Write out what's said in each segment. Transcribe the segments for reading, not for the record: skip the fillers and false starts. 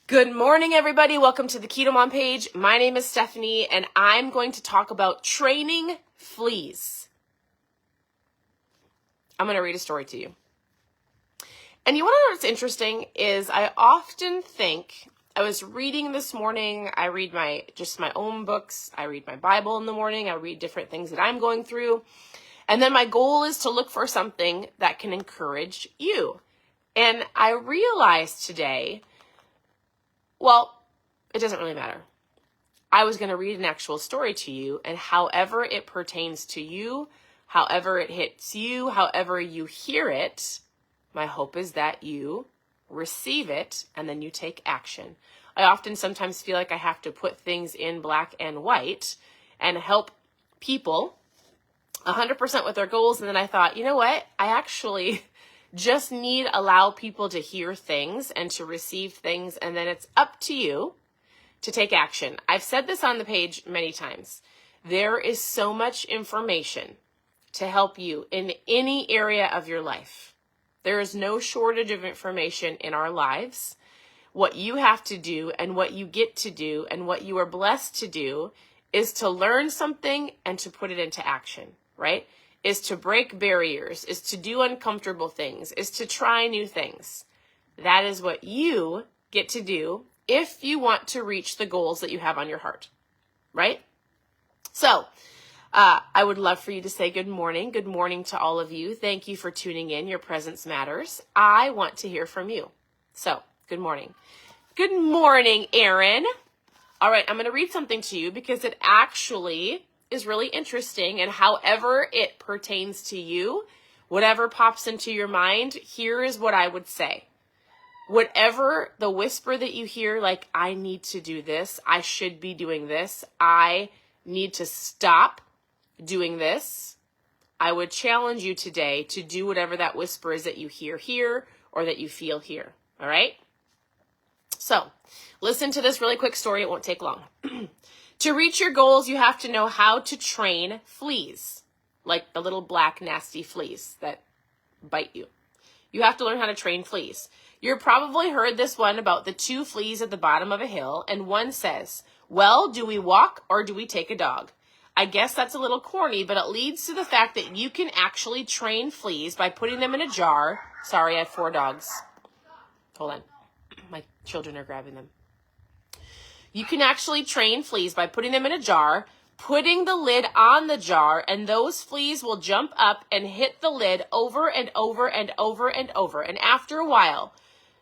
Good morning, everybody. Welcome to the Keto Mom page. My name is Stephanie, and I'm going to talk about training fleas. I'm going to read a story to you. And you want to know what's interesting is I often think, I was reading this morning, I read my own books, I read my Bible in the morning, I read different things that I'm going through, and then my goal is to look for something that can encourage you. And I realized today, well, it doesn't really matter. I was going to read an actual story to you, and however it pertains to you, however it hits you, however you hear it, my hope is that you receive it and then you take action. I often sometimes feel like I have to put things in black and white and help people 100% with their goals. And then I thought, you know what? I actually just need allow people to hear things and to receive things. And then it's up to you to take action. I've said this on the page many times. There is so much information to help you in any area of your life. There is no shortage of information in our lives. What you have to do and what you get to do and what you are blessed to do is to learn something and to put it into action, right? Is to break barriers, is to do uncomfortable things, is to try new things. That is what you get to do if you want to reach the goals that you have on your heart, right? So, I would love for you to say good morning. Good morning to all of you. Thank you for tuning in. Your presence matters. I want to hear from you. So, good morning. Good morning, Erin. All right, I'm going to read something to you because it actually is really interesting, and however it pertains to you, whatever pops into your mind, here is what I would say. Whatever the whisper that you hear, like, I need to do this, I should be doing this, I need to stop doing this, I would challenge you today to do whatever that whisper is that you hear here or that you feel here. All right? So, listen to this really quick story. It won't take long. To reach your goals, you have to know how to train fleas, like the little black nasty fleas that bite you. You have to learn how to train fleas. You've probably heard this one about the two fleas at the bottom of a hill, and one says, well, do we walk or do we take a dog? I guess that's a little corny, but it leads to the fact that you can actually train fleas by putting them in a jar. Sorry, I have 4 dogs. Hold on. My children are grabbing them. You can actually train fleas by putting them in a jar, putting the lid on the jar, and those fleas will jump up and hit the lid over and over and over and over. And after a while,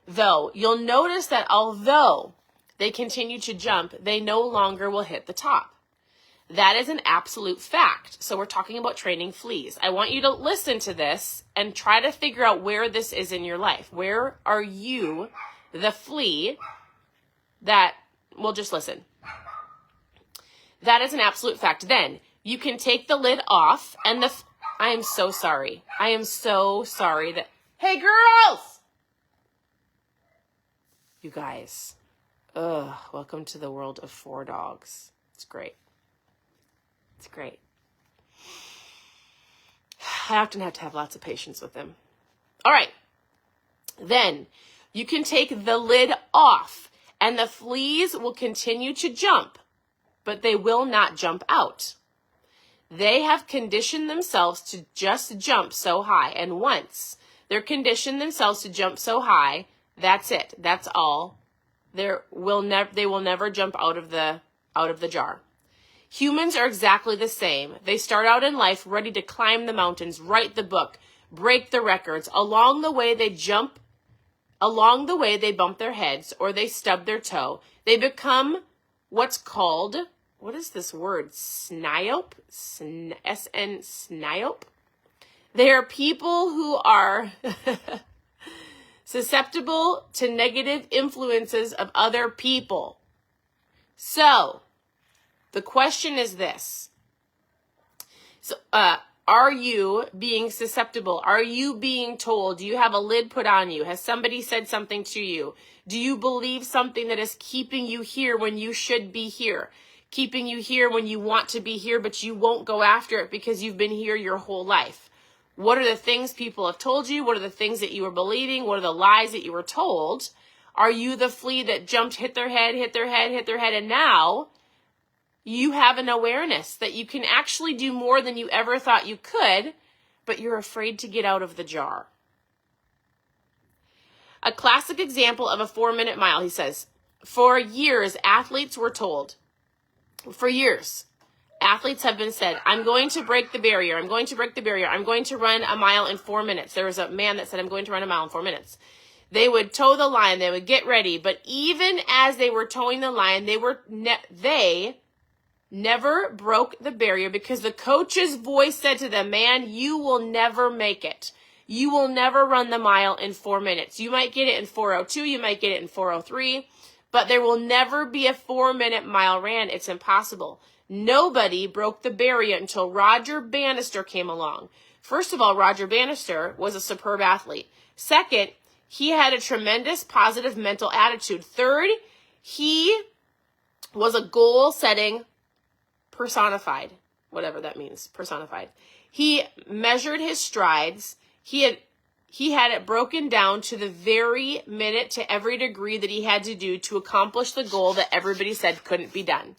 though, you'll notice that although they continue to jump, they no longer will hit the top. That is an absolute fact. So we're talking about training fleas. I want you to listen to this and try to figure out where this is in your life. Where are you, the flea that... Well, just listen. That is an absolute fact. Then you can take the lid off and I am so sorry. I am so sorry that, hey girls! You guys, welcome to the world of 4 dogs. It's great. It's great. I often have to have lots of patience with them. All right. Then you can take the lid off. And the fleas will continue to jump, but they will not jump out. They have conditioned themselves to just jump so high. And once they're conditioned themselves to jump so high, that's it. That's all. They will never jump out of the jar. Humans are exactly the same. They start out in life ready to climb the mountains, write the book, break the records. Along the way, they bump their heads or they stub their toe. They become what's called, what is this word? Sniope? Sniope? They are people who are susceptible to negative influences of other people. So, the question is this. Are you being susceptible? Are you being told? Do you have a lid put on you? Has somebody said something to you? Do you believe something that is keeping you here when you should be here? Keeping you here when you want to be here, but you won't go after it because you've been here your whole life? What are the things people have told you? What are the things that you were believing? What are the lies that you were told? Are you the flea that jumped, hit their head, and now you have an awareness that you can actually do more than you ever thought you could, but you're afraid to get out of the jar? A classic example of a 4-minute mile, he says, for years, athletes were told, for years, athletes have been said, I'm going to break the barrier. I'm going to break the barrier. I'm going to run a mile in 4 minutes. There was a man that said, I'm going to run a mile in 4 minutes. They would toe the line. They would get ready. But even as they were towing the line, they never broke the barrier because the coach's voice said to them, man, you will never make it. You will never run the mile in 4 minutes. You might get it in 4:02. You might get it in 4:03. But there will never be a 4-minute mile ran. It's impossible. Nobody broke the barrier until Roger Bannister came along. First of all, Roger Bannister was a superb athlete. Second, he had a tremendous positive mental attitude. Third, he was a goal-setting personified, whatever that means, personified. He measured his strides. He had it broken down to the very minute, to every degree that he had to do to accomplish the goal that everybody said couldn't be done.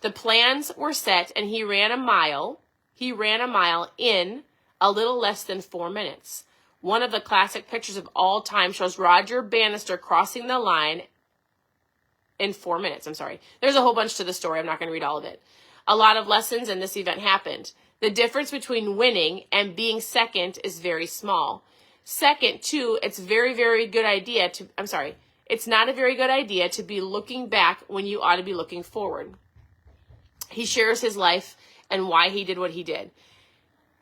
The plans were set, and he ran a mile. He ran a mile in a little less than 4 minutes. One of the classic pictures of all time shows Roger Bannister crossing the line in 4 minutes. I'm sorry. There's a whole bunch to the story. I'm not going to read all of it. A lot of lessons in this event happened. The difference between winning and being second is very small. Second, too, it's not a very good idea to be looking back when you ought to be looking forward. He shares his life and why he did what he did.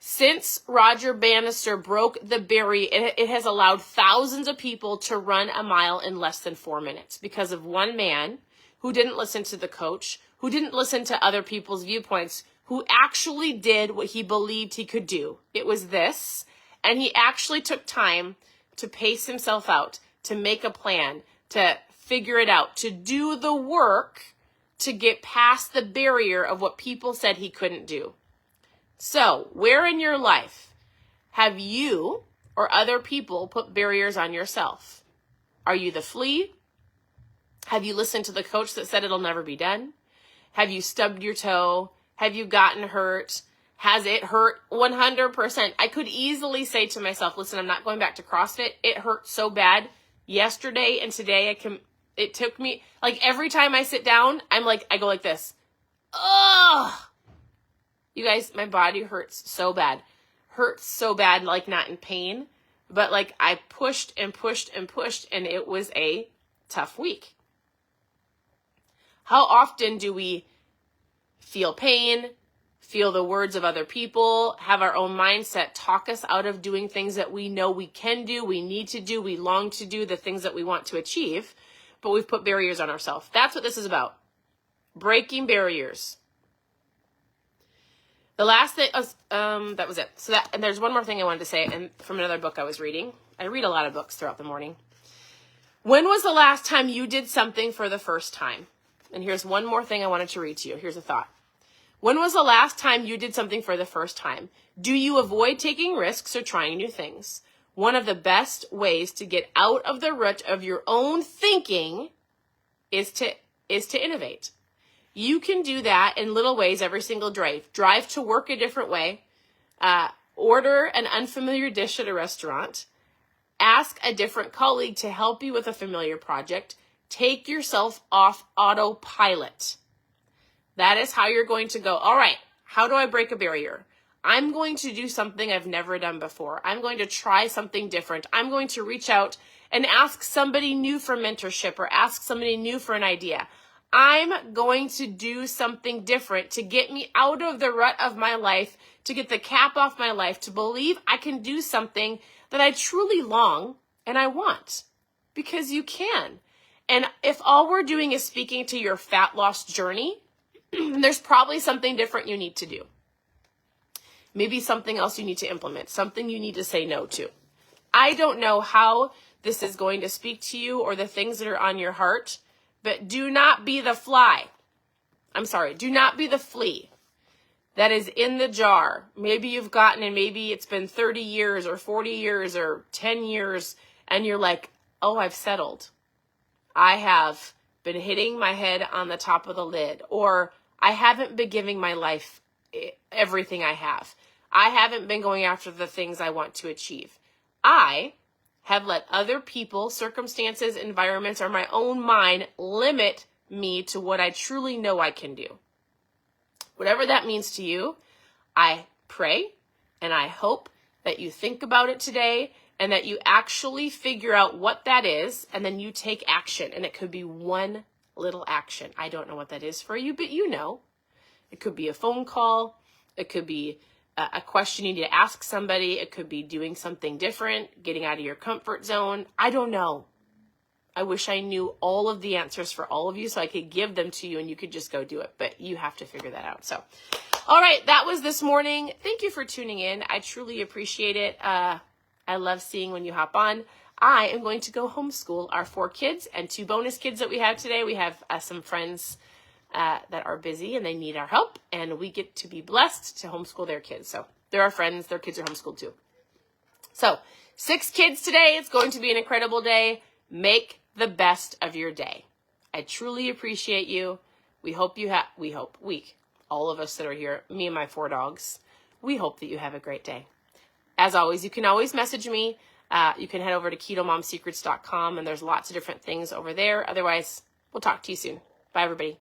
Since Roger Bannister broke the barrier, it has allowed thousands of people to run a mile in less than 4 minutes because of one man who didn't listen to the coach, who didn't listen to other people's viewpoints, who actually did what he believed he could do. It was this, and he actually took time to pace himself out, to make a plan, to figure it out, to do the work to get past the barrier of what people said he couldn't do. So, where in your life have you or other people put barriers on yourself? Are you the flea? Have you listened to the coach that said it'll never be done? Have you stubbed your toe? Have you gotten hurt? Has it hurt? 100%. I could easily say to myself, listen, I'm not going back to CrossFit. It hurt so bad yesterday and today. It took me, like every time I sit down, I go like this. Ugh! You guys, my body hurts so bad. Hurts so bad, like not in pain, but like I pushed and pushed and pushed, and it was a tough week. How often do we feel pain, feel the words of other people, have our own mindset talk us out of doing things that we know we can do, we need to do, we long to do, the things that we want to achieve, but we've put barriers on ourselves. That's what this is about. Breaking barriers. The last thing, that was it. And there's one more thing I wanted to say, and from another book I was reading. I read a lot of books throughout the morning. When was the last time you did something for the first time? And here's one more thing I wanted to read to you. Here's a thought. When was the last time you did something for the first time? Do you avoid taking risks or trying new things? One of the best ways to get out of the rut of your own thinking is to innovate. You can do that in little ways every single drive. Drive to work a different way. Order an unfamiliar dish at a restaurant. Ask a different colleague to help you with a familiar project. Take yourself off autopilot. That is how you're going to go, all right, how do I break a barrier? I'm going to do something I've never done before. I'm going to try something different. I'm going to reach out and ask somebody new for mentorship or ask somebody new for an idea. I'm going to do something different to get me out of the rut of my life, to get the cap off my life, to believe I can do something that I truly long and I want. Because you can. And if all we're doing is speaking to your fat loss journey, there's probably something different you need to do. Maybe something else you need to implement, something you need to say no to. I don't know how this is going to speak to you or the things that are on your heart, but do not be the do not be the flea that is in the jar. Maybe you've gotten, and maybe it's been 30 years or 40 years or 10 years, and you're like, oh, I've settled. I have been hitting my head on the top of the lid, or I haven't been giving my life everything I have. I haven't been going after the things I want to achieve. I have let other people, circumstances, environments, or my own mind limit me to what I truly know I can do. Whatever that means to you, I pray and I hope that you think about it today and that you actually figure out what that is, and then you take action. And it could be one little action. I don't know what that is for you, but you know. It could be a phone call. It could be a question you need to ask somebody. It could be doing something different, getting out of your comfort zone. I don't know. I wish I knew all of the answers for all of you so I could give them to you and you could just go do it. But you have to figure that out. So, all right, that was this morning. Thank you for tuning in. I truly appreciate it. I love seeing when you hop on. I am going to go homeschool our 4 kids and 2 bonus kids that we have today. We have some friends that are busy and they need our help, and we get to be blessed to homeschool their kids. So they're our friends. Their kids are homeschooled too. So 6 kids today. It's going to be an incredible day. Make the best of your day. I truly appreciate you. We hope all of us that are here, me and my 4 dogs, we hope that you have a great day. As always, you can always message me. You can head over to ketomomsecrets.com, and there's lots of different things over there. Otherwise, we'll talk to you soon. Bye, everybody.